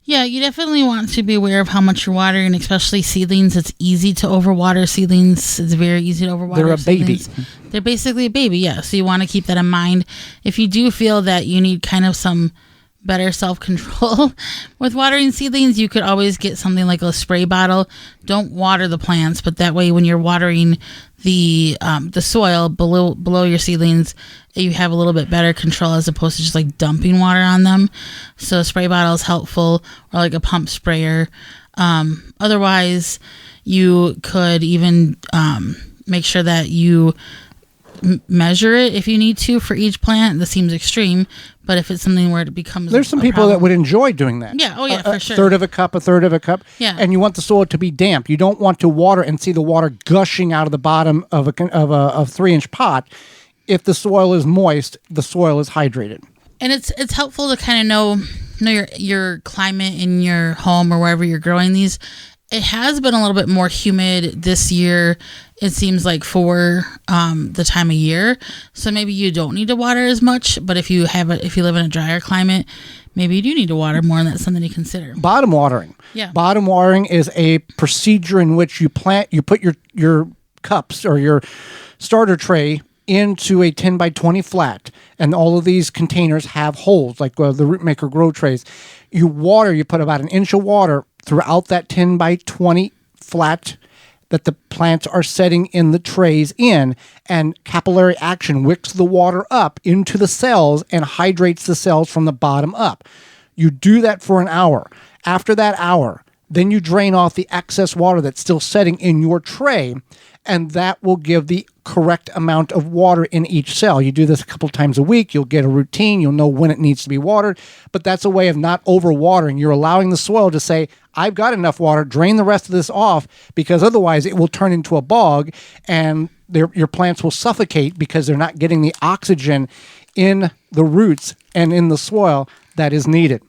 Yeah, you definitely want to be aware of how much you're watering, especially seedlings. It's easy to overwater seedlings. It's very easy to overwater. They're a seedlings. baby. They're basically a baby, yeah. So you want to keep that in mind. If you do feel that you need kind of some better self-control with watering seedlings, you could always get something like a spray bottle. Don't water the plants, but that way when you're watering the soil below your seedlings, you have a little bit better control as opposed to just like dumping water on them. So a spray bottle is helpful, or like a pump sprayer. Otherwise, you could even make sure that you measure it if you need to for each plant. This seems extreme, but if it's something where it becomes there's some people that would enjoy doing that. Yeah, oh yeah, for sure. A third of a cup. Yeah. And you want the soil to be damp. You don't want to water and see the water gushing out of the bottom of a 3-inch pot. If the soil is moist, the soil is hydrated. And it's helpful to kind of know your climate in your home or wherever you're growing these. It has been a little bit more humid this year, it seems like, for the time of year. So maybe you don't need to water as much, but if you live in a drier climate, maybe you do need to water more, and that's something to consider. Bottom watering. Yeah. Bottom watering is a procedure in which you put your cups or your starter tray into a 10 by 20 flat, and all of these containers have holes like the Root Maker grow trays. You put about an inch of water throughout that 10 by 20 flat that the plants are setting in the trays in, and capillary action wicks the water up into the cells and hydrates the cells from the bottom up. You do that for an hour. After that hour, then you drain off the excess water that's still setting in your tray, and that will give the correct amount of water in each cell. You do this a couple times a week. You'll get a routine. You'll know when it needs to be watered, but that's a way of not overwatering. You're allowing the soil to say, I've got enough water, drain the rest of this off, because otherwise it will turn into a bog and your plants will suffocate because they're not getting the oxygen in the roots and in the soil that is needed.